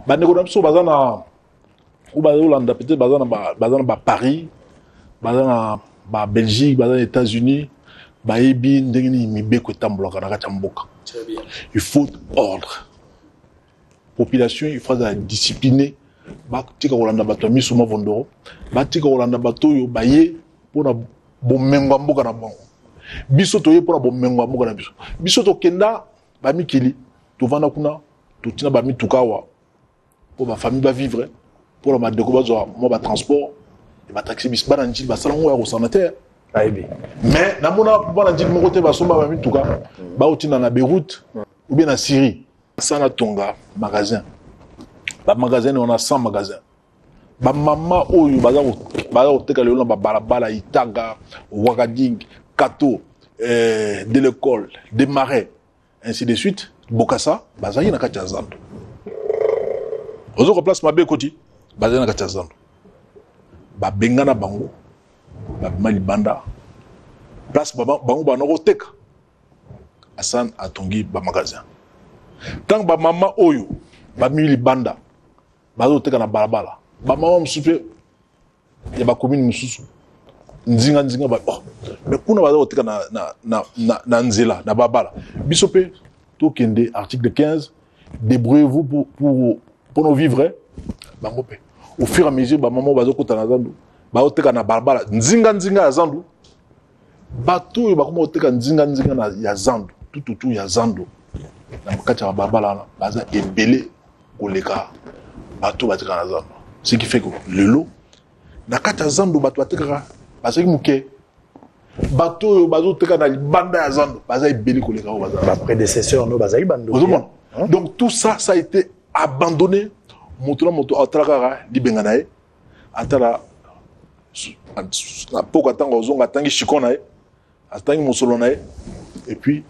Bandeko na biso bazana ou bazolanda peut-être bazana Paris, bazana Belgique, bazana États-Unis, baebi ndengeni mibeko tambolaka na kati mboka. Très bien. Il faut ordre. Population il faut discipliner. Ba tika kolanda bato miso mavondoro, ba tika kolanda bato yo baye pona bomengo mboka na bango. Biso toye pona bomengo mboka na biso. Biso to kenda ba mikili, to vanda kuna, to tina ba mitukawa. Pour ma famille va vivre, pour ma découverte moi ba transport, et ba taxi bis ba nanji ba salongo ya consommateur. Mais na mona ba nanji mo côté ba somba ba mituka, ba otina na Beyrouth ou bien na Syrie. Ça na tonga magasin. Ba magasin on a 100 magasins. Ba mama oyo baza oteka lelo ba balabala Itaga, Ouagadougou, Kato, de l'école, des marais, ainsi de suite. Bokassa, bazayi na kati ya zando. Ozo place mabe koti, bazayi na kati ya zando. Ba bengana bango, ba mali banda. Place bango ba noko teka. Asan atongi ba magasin. Tant ba mama oyo, ba mili banda. Bazo teka na balabala. Ba mama msupe ya ba commune mususu. Nzinga ba oh. Mais kuna bazo teka na nzela na babala. Bisope to kende article 15 débrouillez-vous pour nos vivres. Bango pe. Au fur et à mesure ba mama bazo kota na zandu. Bazo teka na balabala. Nzinga ya zandu. Bato ba kuma teka nzinga na ya zandu. Tout ya zandu. Na makati ya balabala na baza ebele koleka. Bato batika na zando. Ce qui fait que le lot, na kata zando bato batika parce que muke bato bazo teka na banda ya zando, baza ebeli koleka o baza. Ba prédécesseur no baza ibando. Donc tout ça a été abandonné. Moto atraka libenganae atala na poko tanga ozonga tangi shikonae atangi mosolonae et puis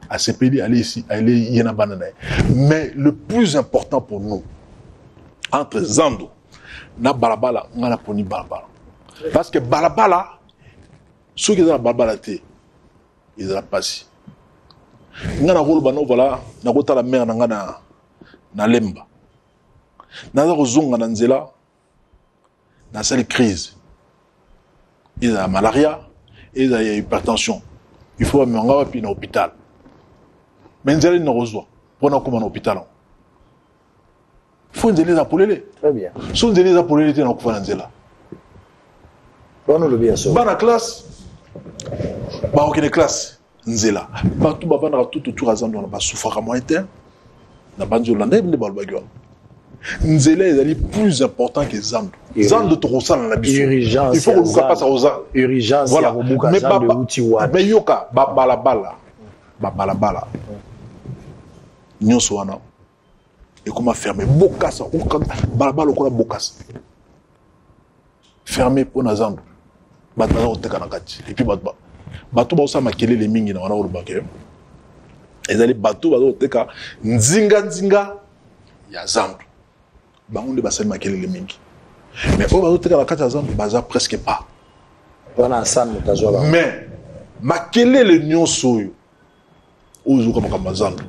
à sepeli aller ici aller yena bananae. Mais le plus important pour nous entre Zando na balabala ngana poni balabala parce que balabala ceux qui ont balabala té ils ont passé ngana rolo bano voilà na kota la mer ngana na lemba na za kozonga na nzela na cette crise ils ont malaria ils ont hypertension il faut manga puis na hôpital mais nzela ni rozwa pona kuma na hôpital faut nzela za polele. Très bien. So nzela za polele te na kufa nzela. Bono le bien so. Bana classe. Ba okene classe nzela. Ba tout ba bana tout autour azando na ba souffra moyen na banjo landa ibne balbagyo. Nzela ezali plus important que zando. Zando to rosala na biso. Urgence. Il faut que passe aux ans. Urgence ya bobuka zando utiwa. Mais yoka ba balabala. Ba balabala. Nyonso wana. Et comment fermer Bokassa, balabala lokola Bokassa. Fermer pour Nazando. Batana oteka na kati. Et puis bato ba osama kelele mingi na wana olubake. Ezali bato ba oteka nzinga ya Zando. Bango de basali makelele mingi. Mais o ba oteka na kati ya Zando baza presque pas. Wana san mutazwa ba. Mais makelele nyonso yo ozo kama Zando.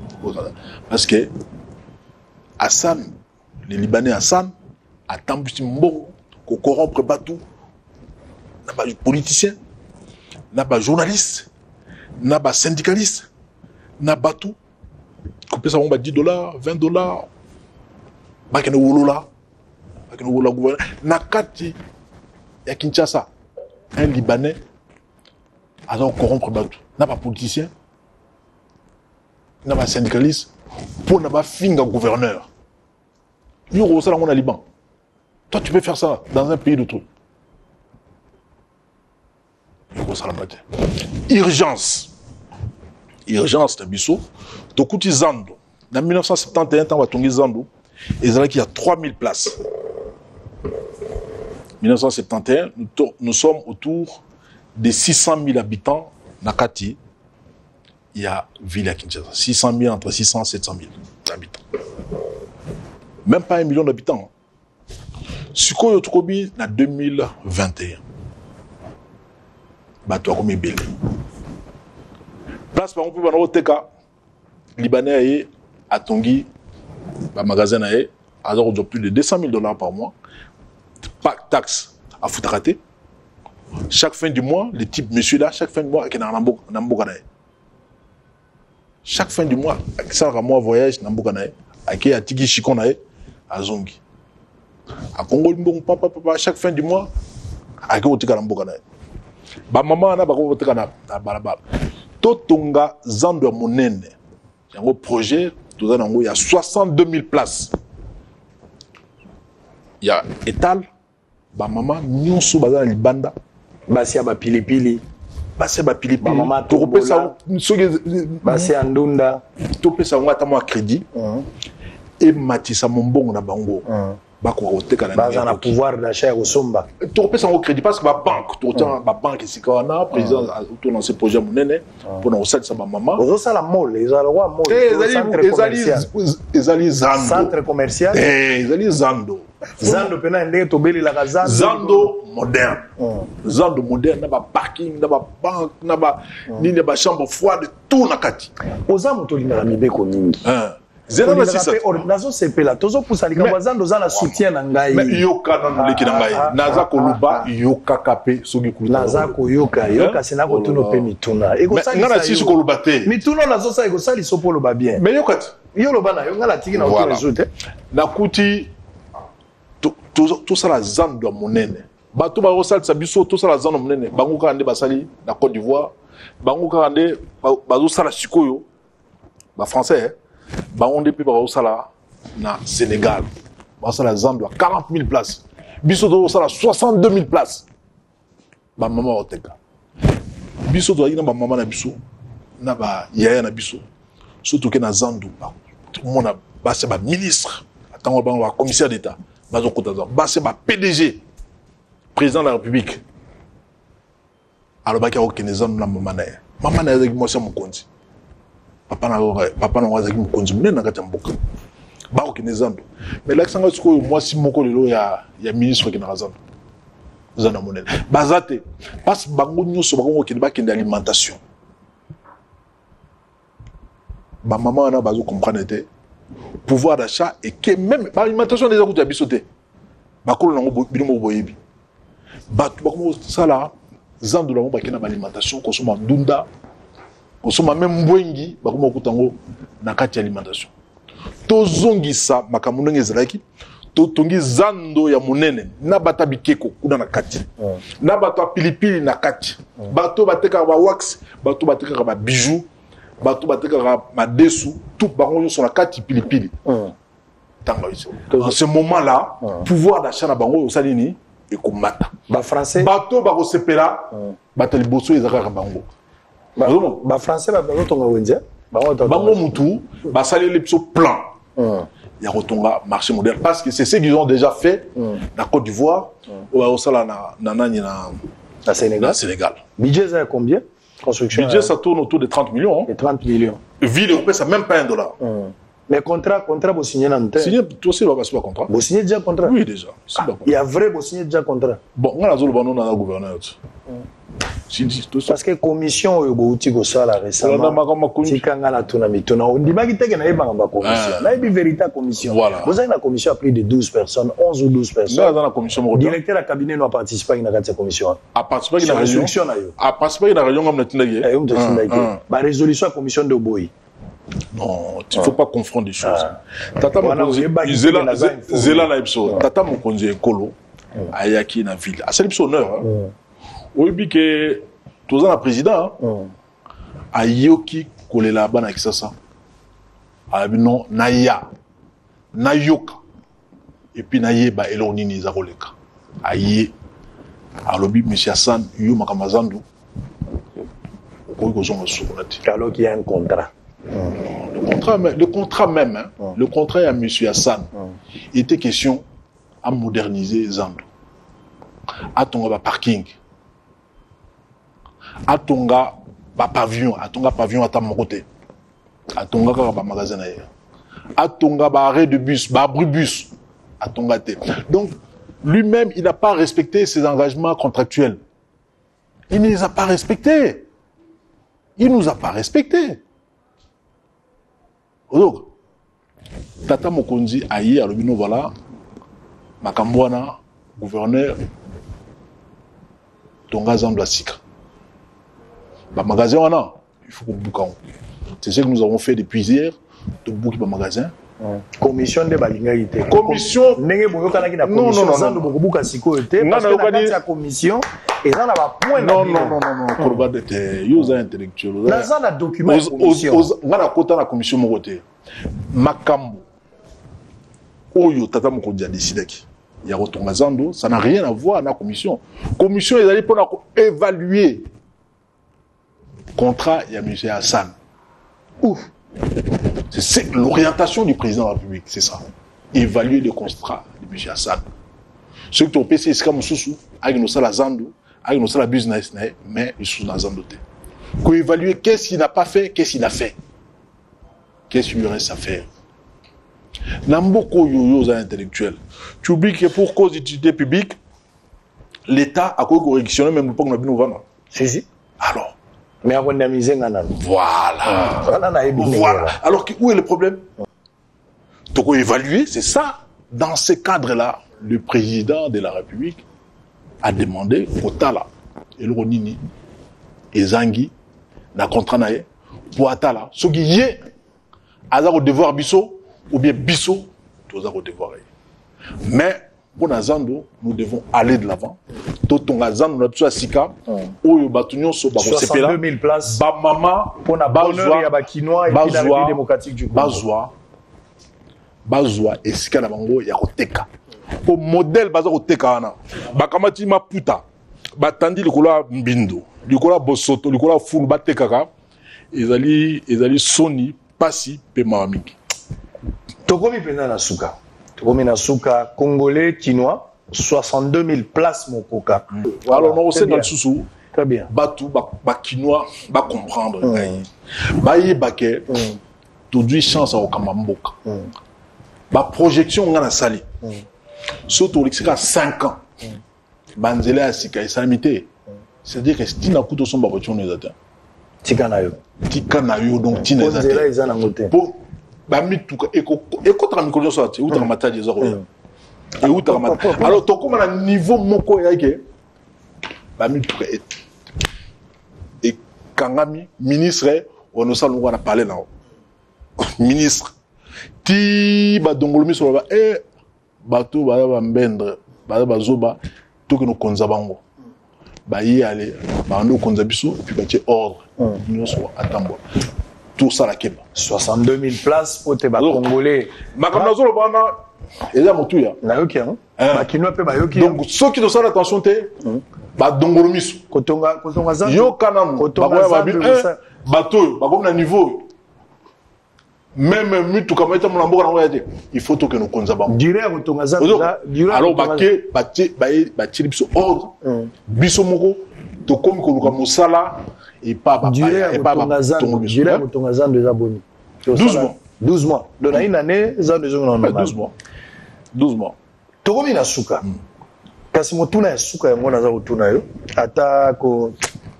Parce que Hassan, les Libanais Hassan, a tambusi mbongo, ko corrompre batou, n'a pas politicien, n'a pas journaliste, n'a pas syndicaliste, n'a pas tout. Coupé ça, on va $10, $20, bah qu'il y a un gouverneur, n'a kati, ya Kinshasa, un Libanais, a corrompre batou, n'a pas politicien, n'a pas syndicaliste, pour n'a pas finga gouverneur. Yo ça on a Liban. Toi tu peux faire ça dans un pays de tout. Yo ça la urgence. Urgence de biso. To kuti Zando. En 1971 temps batongi Zando, ezala qui a 3000 places. 1971 nous sommes autour de 600 000 habitants nakati. Il y a ville à Kinshasa. 600 000, entre 600 et 700 000 habitants. Même pas 1 million d'habitants. Suko Yotukobi, en 2021. Bato a commis belé. Place par exemple, dans Teka, Libanais à Tongi, magasin a plus de 200 000 $ par mois. Pas taxe à foutre raté. Chaque fin du mois, le type monsieur là, chaque fin du mois, il y a un chaque fin du mois, ça a moi voyage, il y a Tiki Chikon à Zongi. À Congo, papa, chaque fin du mois, il y a un maman, il y a un Totonga Zando Monene. Il y a un projet, il y a 62 000 places. Il y a Etal, maman, nous sommes dans les bandes. Basia ba pilipili. Basia ba pilipili. Maman Toropesa Basia Ndunda. Topesa ngata mo crédit. Et Matissa Mombongo na bango. Bako oteka na. Baza na pouvoir d'achat au Somba. Toropesa ngo crédit parce que ba banque, tout ba banque ici kana président autour dans ce projet monene pour na osali sa ba maman. Ozo sala mall, ils ont le roi mall. Ezali Zando. Centre commercial. Ezali Zando. Zando pena ndenge tobeli la Zando. Zando moderne. Zando moderne na ba parking, na ba banque, na ba nini ba chambre froide tout na kati. Oza moto linga mibeko mingi. Zero na sisa. Nazo sepela tozo pusali ka Zando za la soutien na ngai. Mais yoka na leki na ngai. Naza ko luba yoka kape soki kuluta. Naza ko yoka sina ko tuno pe mituna. Ego sali. Ngana sisi ko luba te. Mituna nazo sa ego sali sopo loba bien. Mais yokati. Yo loba na yo ngala tiki na auto résoute. Na kuti tout ça la Zando monene. Bato ba osalisa biso tout ça la Zando monene. Bango ka ande basali na Côte d'Ivoire. Bango ka ande bazo sala sikoyo. Ba français bango nde pe ba osala na Sénégal. Ba osala Zando 40 000 places. Biso do osala 62 000 places. Ba mama oteka. Biso do ina ba mama na biso na ba yaya na biso. Surtout que na Zando tout le monde ba c'est ba ministre. Attends ba commissaire d'État. C'est ma PDG, président de la République. Alors, il y a aucun exemple de maman. Maman n'a pas moi, c'est mon compte. Papa n'a pas mon compte. Je n'ai pas aucun exemple. Mais là, moi, si mon collègue, il y a un ministre qui n'a pas d'alimentation. Bazate, parce que nous sommes en alimentation. Ma maman n'a pas compris. Pouvoir d'achat et que même l'alimentation des gens qui habitent sauté. Bakolo nango bilimo boyebi. Bakolo sala Zando nango bakena alimentation kosoma ndunda kosoma même mbwengi bakoma kutango na kati alimentation. Tozongisa makamundo ngezalaki to tongi Zando ya monene na bata bikeko kuna na kati. Na bato pilipili na kati. Bato bateka ba wax, bato bateka ba bijoux. Bato bateka madesu tout bango sur la carte pilipili. Dans ce moment-là, pouvoir d'achat na bango osalini et komata. Ba français bato ba ko sepela bato liboso ezaka bango. Ba français ba tonga wenze. Bango mutu ba sali le plan. Ya rotonga marché moderne parce que c'est ce qu'ils ont déjà fait na Côte d'Ivoire ou osala na Sénégal. Budget c'est combien? Construction. Budget, ça tourne autour de 30 millions. Et 30 millions. Ville européenne, ça même pas $1. Mais contrat, vous signez dans le temps. Signé, toi aussi, pas contrat. Vous signez déjà contrat? Oui, déjà. Il y a vrai, vous signez déjà contrat. Bon, on a le gouverneur. Parce que commission outil go sala récemment tikanga la tuna mituna on dit ba kiteke na yeba ngamba commission na yebi véritable commission vous avez la commission a plus de 12 personnes 11 ou 12 personnes dans la commission directeur de cabinet n'a participé à la commission a participé à la résolution a participé à la réunion comme tindaki ba résolution commission de boy. Non, il ne faut pas confondre les choses. Tata Mokonzi, Zela na Ipso, Tata Mokonzi Ekolo, Ayaki na ville. Ah, c'est l'Ipso honneur. Oui, que tous les présidents, Ayoki Kolela Bana Kisasa, non, Naya, Nayoka, et puis Naye ba Elonini Zaroleka. Aye, Alobi, M. Hassan, Yu Makamazandu, alors qu'il y a un contrat. Le contrat même, hein, le contrat à M. Hassan, il était question à moderniser Zando. À Tonga parking, à Tonga pavillon, à Tonga pavillon à Tamokote, à Tonga magasin, à Tonga arrêt de bus, abribus, à Tonga. Donc, lui-même, il n'a pas respecté ses engagements contractuels. Il ne les a pas respectés. Il ne nous a pas respectés. Donc, Tata Mokonzi aye à l'obino voilà Makambwana gouverneur Tonga Zambla Sika. Magasin wana il faut qu'on boucle. C'est ce que nous avons fait depuis hier de boucler le magasin. Commission de balingalité. Commission. Nenge boyoka na kina commission. Non. Zando bokubuka siko ete. Parce que na kati commission. Et ça n'a pas point. Non. Korbade te. Yoza intellectuel. Na zana document commission. Ngana kota na commission mokote. Makambo. Oyo tata mokonzi a décidé ki. Ya kotonga zando, ça n'a rien à voir na commission. Commission ezali pour évaluer contrat ya monsieur Hassan. Ouf. C'est l'orientation du président de la République, c'est ça. Évaluer le contrat de M. Hassan. Ceux qui ont PC, c'est comme Soussou, avec nos salles à Zando, avec nos salles à business, mais ils sont dans Zando. Pour évaluer qu'est-ce qu'il n'a pas fait, qu'est-ce qu'il a fait. Qu'est-ce qu'il lui reste à faire. Namboko yoyo intellectuels. Tu oublies que pour cause d'utilité publique, l'État a correctionné même pas qu'on a bien ouvert. Si. Alors. Mais avant de miser, voilà. Alors, où est le problème? Donc, évaluer, c'est ça. Dans ce cadre-là, le président de la République a demandé au Tala, et le Ronini, et Zangi, na contrat nae, pour Atala, ce qui y est, à au devoir Bisso, ou bien Bisso, tout au devoir. Mais, pour Nazando, nous devons aller de l'avant. Totonga Zando, nous avons Sika, Oyo Batunyon, 62 000 places. Bamama, pour la bonheur, il y a Bakinois et puis la République démocratique du Congo. Bazwa, et Sika Nabango, il y a Oteka. Au modèle Bazwa Oteka, Bakamati Maputa, Batandi, le Kola Mbindo, le Kola Bosoto, le Kola Foul, Batekaka, Ezali Sony, Passi, Pemamiki. Tokomi Pena Nasuka. Tokomi Nasuka, Congolais, Chinois. 62 000 places, mon coca. Voilà. Alors, on sait dans le sous-sous. Très bien. Batou, Bakinois, va comprendre. Baye Baké, tout du chance au Kamamboka. Ba projection, on a la sali. Surtout, il y a 5 ans. Banzele a Sika et Salamité. C'est-à-dire que si tu n'as pas de son barotion, nous attend. Tikanayo. Tikanayo, donc tu n'as pas de son. Bamituka, écoute, la micro, ça, tu es où tu as maté des heures. Et où alors, tu as un niveau moko et Kangami, ministre, on ne sait pas parler là. Ministre, ti badongolomi sur la bateau, mbendre, bazoba, tout que nous konzabango. Bayi aller, nous konzabiso, puis batie ordre. Nous sommes à Tambo. Tout ça la keba. 62 000 places pour tes Congolais. Makamnazo bana. Et là, mon tout, donc, ceux qui ne sont attention, bah, dongoromisu. Yo kanam, bateau, bah, niveau. Même mutu comme étant mon il faut que nous conservons. Alors, biso ordre, biso moko, to comme que nous sala et pas 12 mois. Donc, une année, ça 12 mois. Tokomi na suka. Kasi motuna ya suka ya mwana za kotuna yo. Ata ko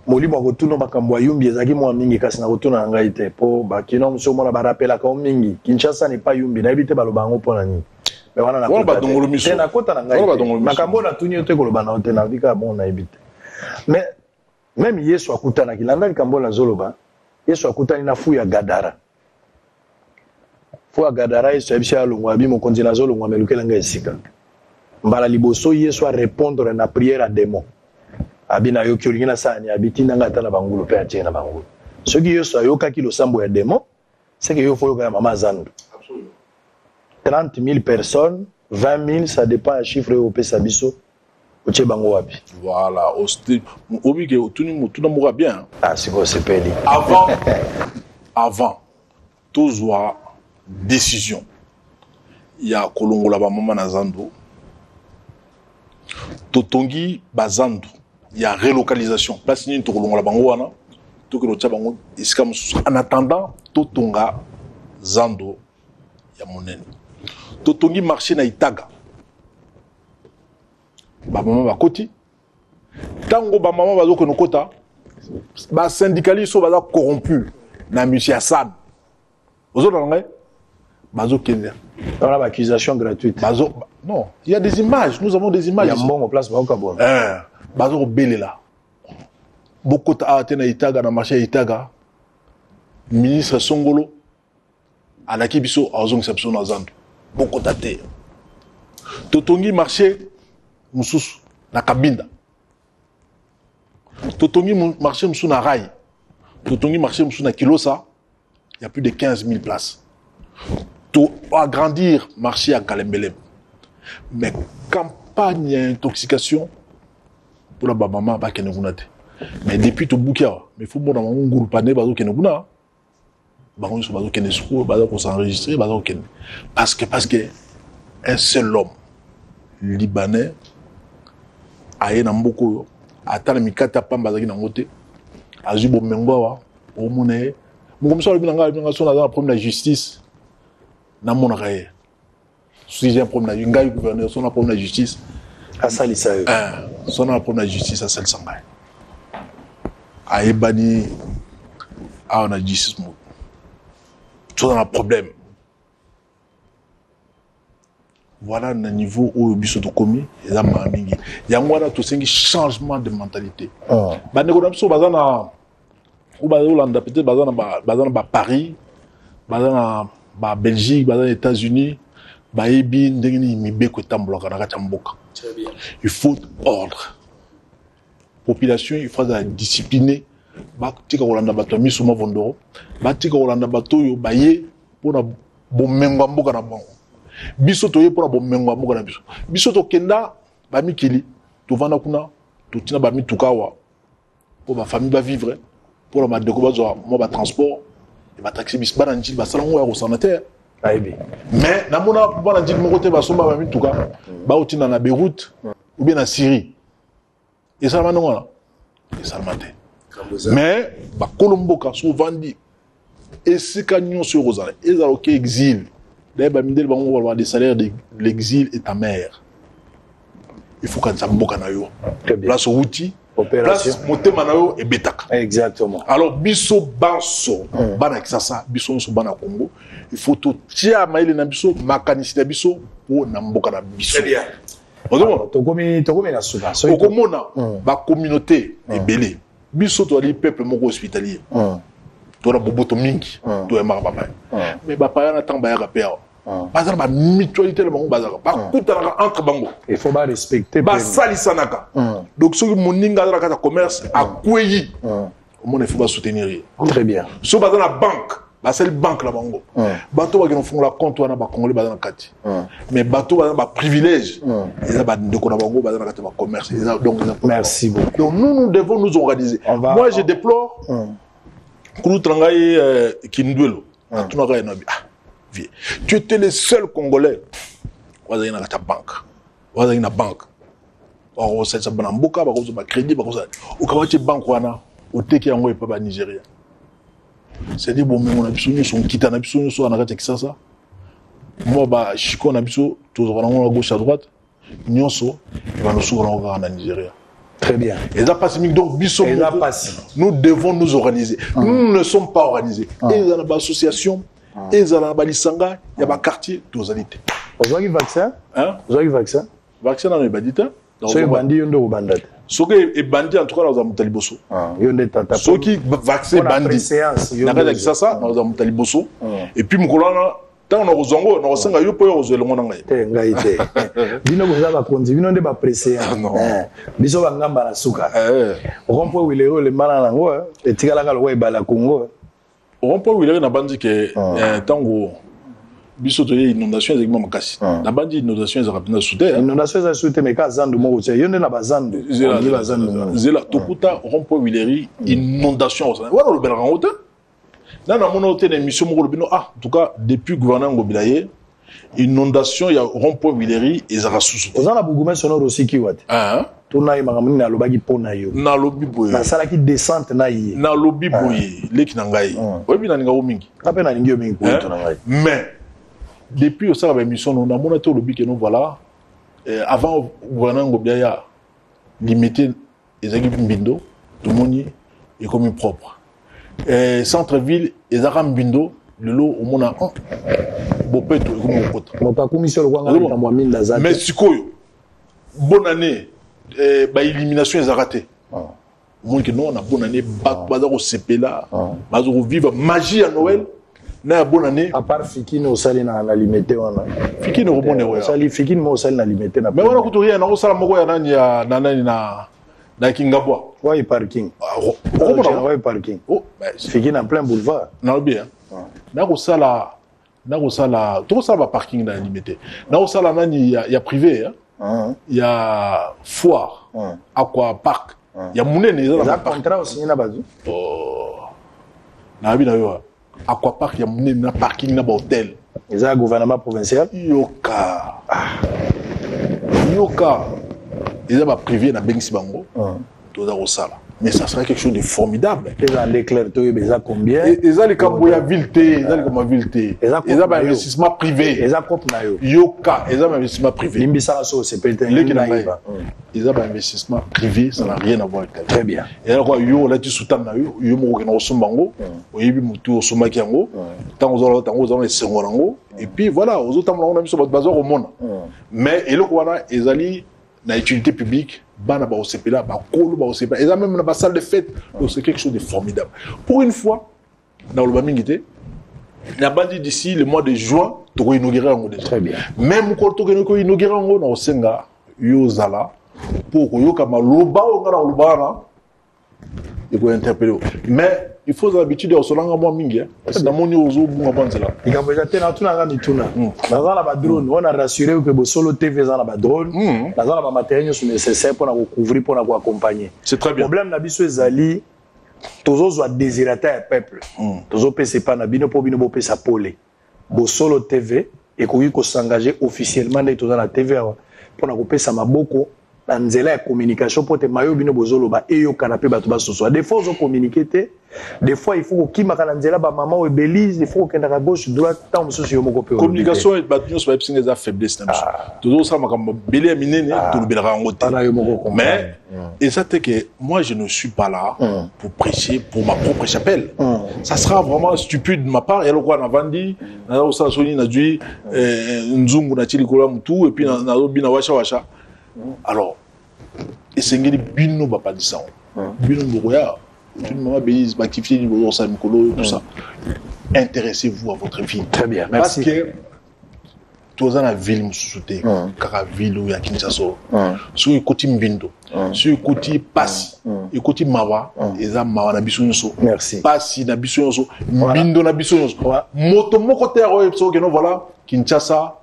molimo kotuna makambo yumbi ezaki mwa mingi kasi na kotuna ngai te po bakino mso mona barapela ka mingi. Kinshasa n'est pas yumbi na ebite baloba ngo pona ni. Mais wana na kota. Te na kota na ngai. Makambo na tuni yote koloba na hotel na vika bon na ebite. Mais même Yesu akutana kilanda likambo la zoloba. Yesu akutani na fu ya Gadara. Faut Gadara Yesu abisha longwa bi mokonzi na zo longwa melukela nga esika. Mbala liboso Yesu a répondre na prière à démon. Abina yo kyolingina sani abiti nanga tana bangulu pe atie na bangulu. Ce qui Yesu ayoka ki lo sambo ya démon, c'est que yo faut yoka mama Zando. Absolument. 30 000 personnes, 20 000, ça dépend à chiffre au Pesabiso. Oche bango wapi. Voilà, obi ke tout na moura bien. Ah, c'est quoi c'est peli. Avant tozwa décision. Il y a Kolongola ba mama na Zando. Totongi bazando. Il y a relocalisation. Place ni to Kolongola bango wana. To ke locha bango iska mususu. En attendant totonga Zando ya monene. Totongi marché na Itaga. Ba mama ba koti. Tango ba mama ba zo ko nokota. Ba syndicalistes so ba corrompu na monsieur Hassan. Ozo na ngai Bazo Kenya. On a l'accusation gratuite. Bazo, non, il y a des images, nous avons des images. Il y a un bon place, Bazo Belé là. Beaucoup de Atena Itaga, dans le marché Itaga, ministre Songolo, à la Kibiso, à Ozong Sepson Azando. Beaucoup d'athées. Totongi marché, Moussous, na Kabinda. Totongi marché, Moussous na Rai. Totongi marché, Moussous na Kilosa. Il y a plus de 15 000 places. Pour agrandir le marché à Kalembelem. Mais campagne d'intoxication pour la maman, pas qu'elle ne vous nate. Mais depuis tout bouquet, mais il faut voir dans mon groupe pané, bazo qu'elle ne vous nate. Bazo qu'elle ne se trouve, bazo qu'on s'enregistre, bazo qu'elle. Parce que un seul homme libanais a eu un beaucoup, a tant de mikata pam bazaki na ngote, a eu bon mengoa, au monnaie. Mon comme ça, le binanga, dans le problème de la justice. Dans mon arrêt. Si j'ai un problème de la gouverneur, son problème de la justice. À Salissa. Son problème de la justice à celle Sangay. À Ebani, on a justice. Tout un problème. Voilà le niveau où le biso de commis, il y a un changement de mentalité. Ou Hollande, peut-être dans Paris, dans Belgique, dans les États-Unis, il faut ordre. Population, il faut discipliner. Tika Hollande bato mi suma vondoro. Tika Hollande bato yo baye pour na bomengo mboka na bango. Biso toye pour na bomengo mboka na biso. Biso to kenda ba mikili, to vanda kuna, to tina ba mi tukawa. Pour ma famille va vivre. Pour la madeko bazo mo ba transport et ba taxi bis ba nanji ba salango ya consommateur. Mais na mona ba nanji mo côté ba somba ba mi tuka. Ba otina na Beyrouth ou bien na Syrie. Et ça maintenant là. Et ça matin. Mais ba kolomboka souvent dit et c'est canyon sur Rosale et ça OK exil. Là ba mindel ba on va des salaires de l'exil et ta mère. Il faut qu'on s'amboka na yo. Place outil opération motema na yo et betaka. Exactement. Alors biso banso bana kisasa biso so bana Congo il faut tout tia maile na biso makanisite biso pour na mboka na biso. Très bien. Tokomi na suka. Okomona ba communauté ebele. Biso to ali peuple moko hospitalier. To na boboto mingi to ya mababa. Mais ba pa na tamba ya rapper. Bazar ba mutualité le bango bazar. Ba kutana entre bango. Il faut pas respecter ba salisanaka. Donc ceux qui moninga dans la commerce a kweyi. Comment il faut pas soutenir. Très bien. So bazar la banque, la seule banque la bango. Bato ba qui font la compte wana ba congolais bazar na kati. Mais bato ba privilège. Ils ba ndeko na bango bazar na kati ba commerce. Donc merci beaucoup. Donc nous devons nous organiser. Moi je déplore Kulu Trangaye Kindwelo. Atunaka na bi. Tu étais le seul Congolais. Waza ina kata banque. Waza ina banque. Or c'est ça banamboka ba ko ba crédit ba ko ça. O kabati banque wana o teki yango e pa ba Nigeria. C'est dit bon mais on a biso son kita na biso so na kata kisasa. Moi ba chiko na biso to zo na gauche à droite. Nyonso va nous sur na Nigeria. Très bien. Et ça passe donc biso nous devons nous organiser. Nous ne sommes pas organisés. Et dans la association et dans la balisanga, il y a un quartier d'osalité. Vous avez vaccin? Hein? Vous avez vaccin? Vaccin dans les bandits. Ceux qui bandit, ils ont bandit. Ceux qui bandits, en tout cas, dans les Mutaliboso. Ceux qui vaccin bandits. N'a pas dit ça, dans les Mutaliboso. Et puis, Moukolana, tant on a Rozongo, on a Sanga, il peut y avoir le monde. Ngaïté. Bino vous avez conduit, bino de ba préséance. Non. Biso bangamba na suka. Rompo wilero le malango, et tigalanga le way bala Congo. On peut dire na bandi que tango biso to inondation exactement makasi na bandi inondation za rapina souter inondation za souter mais ka zandu mo c'est yonde na bazandu zela tokuta rompo wileri inondation wala le belanga ota na mona ota na émission mo bino en tout cas depuis gouverneur Ngobilaye inondation ya rompo wileri ezaka susu ozana buguma sonoro aussi ki wat tona makamuni na lobaki pona yo na lobi boye na sala ki descente na yi na lobi boye leki na ngai obi na ninga mingi ape na ningi yo mingi ko to na ngai mais depuis au sala émission on a monté lobi que nous voilà avant gouverneur Ngobiaya limité ezaki mbindo tout moni est comme propre centre ville ezaka mbindo le lot au monde bopeto comme okota moto commission le kwanga kamwa minda zate mais sikoyo bonne année ba élimination est raté moi que non on a bonne année baza ko sepela baza ko vivre magie à Noël na bonne année à part Fikine au sali na limité wana Fikine au bonne ouais sali Fikine mo sali na limité na mais wana ko to rien na ko sala moko ya nani ya nani na Kingabwa ouais parking ouais parking oh Fikine en plein boulevard na bien na ko sala to sala ba parking na limité na ko sala nani ya privé hein il y a foire aqua park il y a munene za contrat aussi na bazu na bi na yo aqua park ya munene na parking na ba hôtel eza gouvernement provincial yoka eza ba privé na bengisi bango to za ko sala mais ça serait quelque chose de formidable. Et dans l'éclair, tu as combien? Et ça, les Camboya vilté, ça, les Camboya vilté. Et ça, investissement privé. Et ça, comme nayo. Yoka, et ça, investissement privé. Limbisa c'est peut-être. Et ça, investissement privé, ça n'a rien à voir avec la vie. Très bien. Et alors, yo, là, tu soutends nayo, yo, mo kena osumbango, oyebi mutu osumaki yango, tango zolo les sengorango, et puis voilà, aux autres, on a mis sur votre bazar au monde. Mais, et le quoi là, ezali, na utilité publique, bana ba osepela ba kolo ba osepela et ça même dans la salle de fête donc c'est quelque chose de formidable pour une fois dans le bamingité na bandi d'ici le mois de juin to ko inaugurer ngo déjà très bien même ko to ko inaugurer ngo na osenga yo zala pour ko yoka maloba o ngara lobana et ko interpeller mais il faut l'habitude de solanga moi mingi parce que na moni ozo bunga banzela ikamboja tena tuna ngami tuna nazala ba drone on a rassuré que bo solo TV za na ba drone nazala ba matériel sur nécessaire pour na couvrir pour na accompagner c'est très bien problème na biso ezali tozo zo désirata peuple tozo pese pa na bino po bino bo pesa pole bo solo TV et ko s'engager officiellement na toza na TV pour na ko pesa maboko na nzela ya communication pour te mayo bino bozolo ba eyo kana pe bato ba soso des fois on communiquer des fois il faut ko kimaka na nzela ba maman ou Belize il faut ko kenda à gauche droite tant soso yo moko pe communication et bato so ba psinga za faiblesse na biso toujours ça makamba belé minene to lubela ngo te mais et ça c'est que moi je ne suis pas là pour prêcher pour ma propre chapelle ça sera vraiment stupide de ma part et alors quoi na vandi na osa soni na dui nzungu na tilikola mutu et puis na bina washa alors et c'est ngeli bino ba padisa bino boya une maman Belize actifier niveau ça mikolo tout ça intéressez-vous à votre vie très bien merci parce que tous la ville musuté kaka ville ya Kinshasa sur côté mbindo sur côté Passi et côté Mawa eza Mawa na biso nyonso merci Passi na biso nyonso mbindo na biso nyonso moto moko terre so que non voilà Kinshasa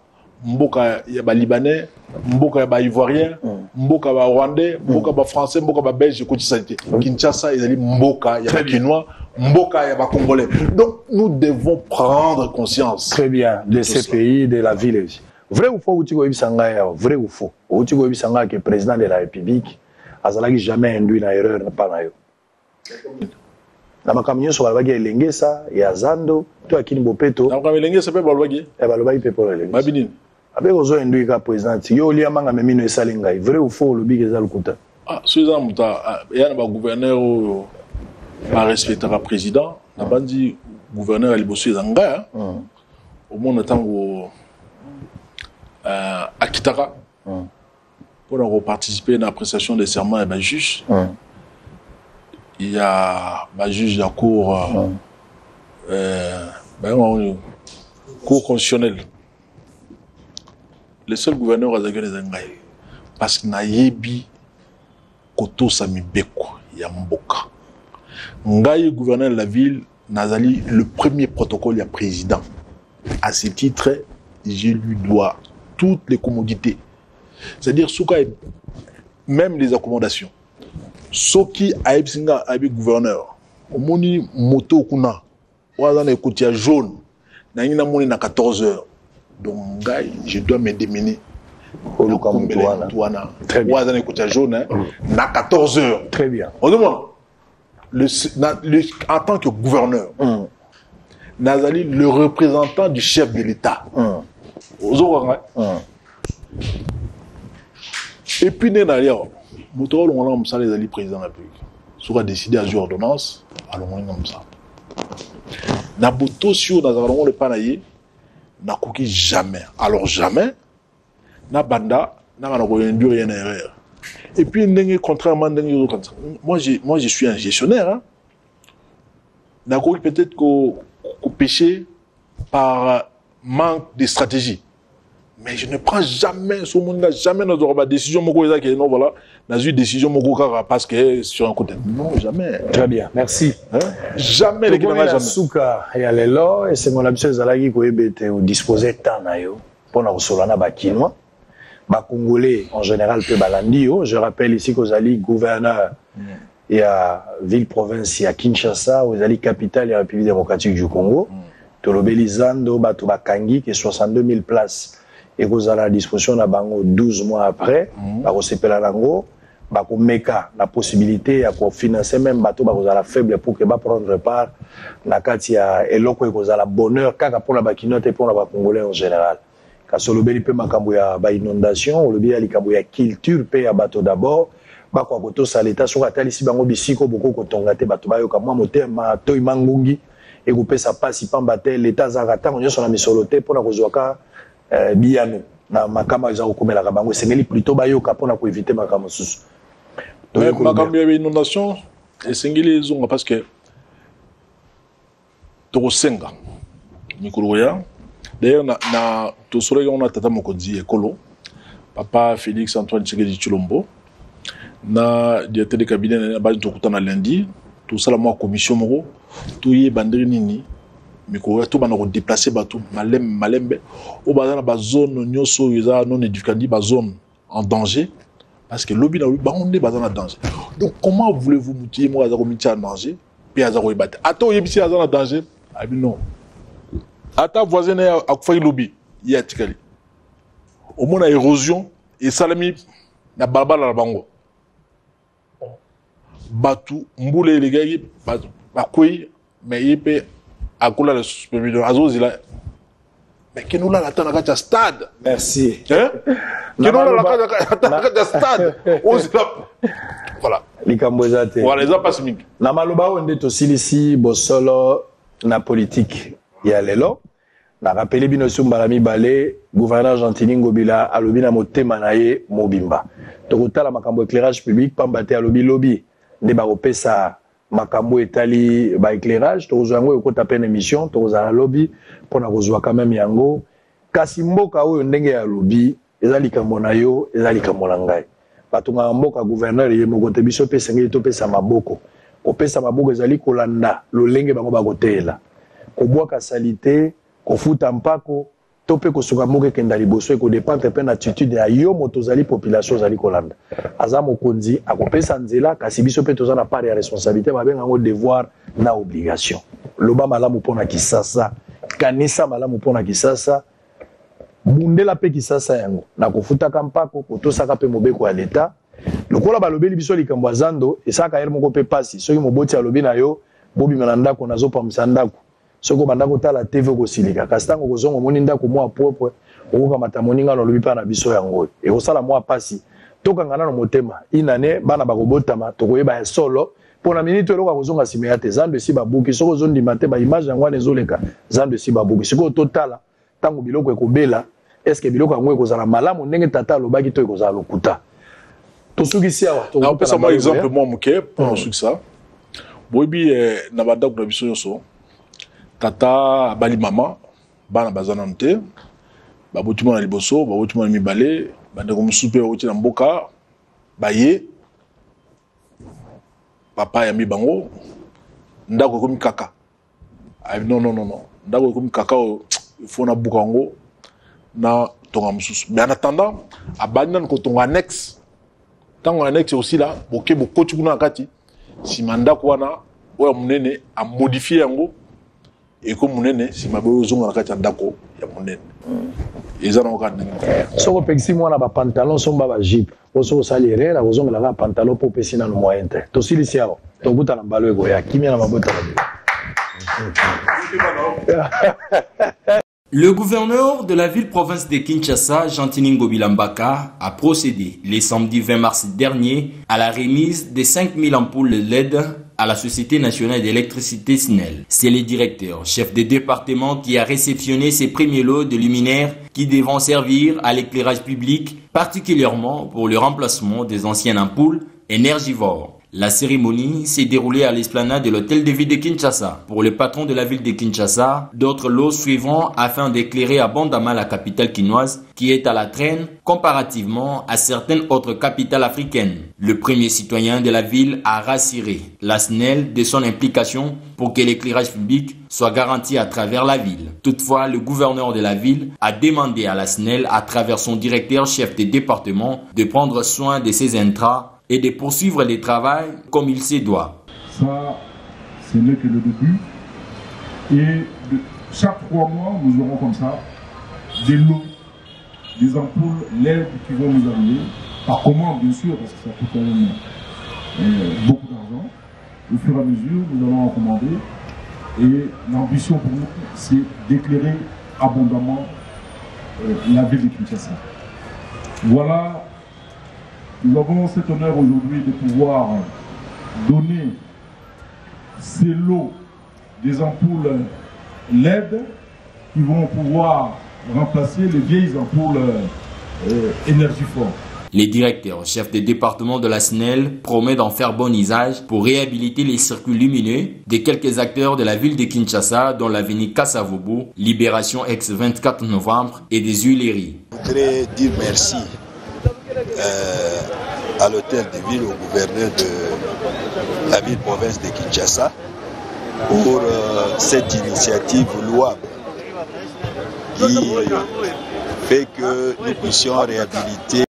mboka ya ba libanais mboka ya ba ivoirien mboka ba rwandais mboka ba français mboka ba belge côté santé Kinshasa ezali mboka ya ba quinois mboka ya ba congolais donc nous devons prendre conscience très bien de ces pays de la ville vrai ou faux utiko ibisanga ya vrai ou faux utiko ibisanga que président de la république azalaki jamais induit na erreur na pas na yo na makamyo so balobaki elenge sa ya zando to akini bopeto na makamyo elenge sa pe balobaki balobaki pe pour elenge babini avec ozo induit ka président yo lia manga memino esalinga vrai ou faux lobi ke zalukuta suza muta ya na ba gouverneur ba respectera président na bandi gouverneur alibosu ezanga au monde tango akitaka pour participer à la prestation des serments et ben juge il y a un juge de la cour cour constitutionnelle le seul gouverneur a zagé les Angaï parce que nayebi koto samibeko ya mboka ngai gouverneur de la ville nazali le premier protocole ya président à ce titre je lui dois toutes les commodités c'est-à-dire souka même les accommodations soki aibsinga abi gouverneur omoni moto kuna waza na ekotia jaune na ngina moni na 14h donc ngai je dois me démener au Lukamutuana waza na ekotia jaune na 14h très bien on demande en tant que gouverneur nazali le représentant du chef de l'État et puis Nénalia moto on a musala ezali président de la République soit décidé à jouer ordonnance alors on comme ça na boto sur dans un le panaye na koki jamais alors jamais na banda na mana ko induire une erreur et puis contrairement moi je suis un gestionnaire hein. Na koki peut-être ko péché par manque de stratégie. Mais je ne prends jamais, ce monde jamais dans décision, non, voilà, dans une décision, parce que sur un côté. Non, jamais. Très bien, merci. Hein? Jamais les gens jamais. Souka, il y a les lois, et c'est mon habitude de disposer de temps pour nous solana bakinois. Congolais, en général, peu balandio. Je rappelle ici qu'aux alliés gouverneurs, il y a ville-province, il y a Kinshasa, aux alliés capitale, il y a la République démocratique du Congo. Tolobelizando, Batubakangi, qui est 62 000 places. Et vous avez à la disposition de 12 mois après, vous avez la possibilité de financer même bateau, vous avez la faible pour que prendre part na kati ya eloko vous avez la bonheur kaka pour la bakinote et pour la Congolais en général. Parce que le béli peut makambo ya ba inondation, le béli alikambo ya culture pe ya bateau d'abord, ba kwa koto saleta so atali si bango bisiko boko kotonga te bateau ba yo kamwa motema toy mangungi et vous pesa pasi pamba te l'état zarata on sur la misoloté pour la kozwaka biyano na makama za kokomela ka bango sengeli plutôt bayoka pona ko éviter makama susu mais makama ya inondation et sengeli zonga parce que to senga mikolo ya d'ailleurs na to solo on a tata mokonzi ekolo papa Félix Antoine Tshisekedi Tshilombo na directeur de cabinet na ba to kutana lundi tout ça la moi commission moko tout y bandiri nini mikolo to bana ko déplacer bateau malembe au bazana ba zone nyoso yeza non éducandi ba zone en danger parce que lobby na ba on est bazana danger donc comment voulez-vous moutier moi za ko mitia en danger puis za ko ibate ato yebisi za en danger abi non ata voisin a ko lobby ya tikali au moins la érosion et salami na balbala la bango batu mbule les gars ba koy mais yepé akula le superviseur azozila mais que nous là la tana stade merci hein que nous là la tana stade voilà likambo ezate voilà les passe mingi na maloba onde to silisi bosolo na politique ya lelo na rappelé bino sumbala mibale gouverneur Gentili Ngobila alobi na motema na ye mobimba to kotala makambo éclairage public pambate alobi lobby nde ba opesa makambo etali ba éclairage to zango ekota pene émission to za lobby pona kozwa quand même yango kasi mboka oyo ndenge ya lobby ezali kambo na yo ezali kambo na ngai batunga mboka gouverneur ye moko te biso pesa ngi to pesa maboko ko pesa maboko ezali kolanda lolenge bango bakotela ko bwaka salite ko futa mpako to pe ko suka mboka kenda liboso ko dépendre pe na attitude ya yo moto zali population zali kolanda aza mokonzi akopesa nzela kasi biso pe tozana part ya responsabilité ba benga ngo devoir na obligation loba malamu pona kisasa kanisa malamu pona kisasa bundela pe kisasa yango na kofuta kampako kotosaka pe mobeko ya leta lokola balobeli biso likambo azando esaka yer moko pe pasi soki moboti alobi na yo bobi manandako nazopa msandako soko bandako tala TV ko silika kastango ko zongo moni ndako mwa propre okoka matamoninga no lobi pa na biso yango e kosala mwa pasi toka ngana no motema inane bana bakobotama tokoyeba ya solo pona minute eloka kozonga simea te zando si babuki soko zondi mate ba image yango ezoleka zando si babuki siko totala tango biloko ekobela est-ce que biloko yango ekozala malamu ndenge tata lobaki to ekozala lokuta tosukisi awa to pesa moi exemple moi muke pour suki ça bobi na bandako na biso yoso tata bali mama bana bazana nte babutima na liboso babutima na mibale bandeko musupe oti na mboka baye papa ya mibango ndako komi kaka non ndako komi kaka il faut na buka ngo na tonga mususu mais en attendant abandi na ko tonga annexe tango annexe aussi là boke bokoti kuna kati si mandako wana oya munene a modifier yango et comme munene si maboyo zonga na kati ndako ya munene eza na okanda soko pexi mwana ba pantalon somba ba jeep oso salire la ozonga la pantalon pour pesina no moyen te to silisi yao to buta na mbalo ego ya kimia na mabota Le gouverneur de la ville-province de Kinshasa, Gentili Ngobila Mbaka, a procédé le samedi 20 mars dernier à la remise de 5000 ampoules LED à la Société nationale d'électricité SNEL. C'est le directeur, chef de département, qui a réceptionné ces premiers lots de luminaires qui devront servir à l'éclairage public, particulièrement pour le remplacement des anciennes ampoules énergivores. La cérémonie s'est déroulée à l'esplanade de l'hôtel de ville de Kinshasa. Pour le patron de la ville de Kinshasa, d'autres lots suivront afin d'éclairer abondamment la capitale quinoise qui est à la traîne comparativement à certaines autres capitales africaines. Le premier citoyen de la ville a rassuré la SNEL de son implication pour que l'éclairage public soit garanti à travers la ville. Toutefois, le gouverneur de la ville a demandé à la SNEL, à travers son directeur chef de département, de prendre soin de ses intrants et de poursuivre les travaux comme il se doit. Ça, ce n'est que le début. Et chaque 3 mois, nous aurons comme ça des lots, des ampoules LED qui vont nous arriver. Par commande, bien sûr, parce que ça coûte quand même beaucoup d'argent. Au fur et à mesure, nous allons en commander. Et l'ambition pour nous, c'est d'éclairer abondamment la ville de Kinshasa. Voilà. Nous avons cet honneur aujourd'hui de pouvoir donner ces lots des ampoules LED qui vont pouvoir remplacer les vieilles ampoules énergivores. Le directeur, chef de département de la SNEL, promet d'en faire bon usage pour réhabiliter les circuits lumineux de quelques acteurs de la ville de Kinshasa, dont l'avenue Kassavobo, Libération ex-24 novembre et des Huileries. Je voudrais dire merci à l'hôtel de ville, au gouverneur de la ville-province de Kinshasa pour cette initiative louable qui fait que nous puissions réhabiliter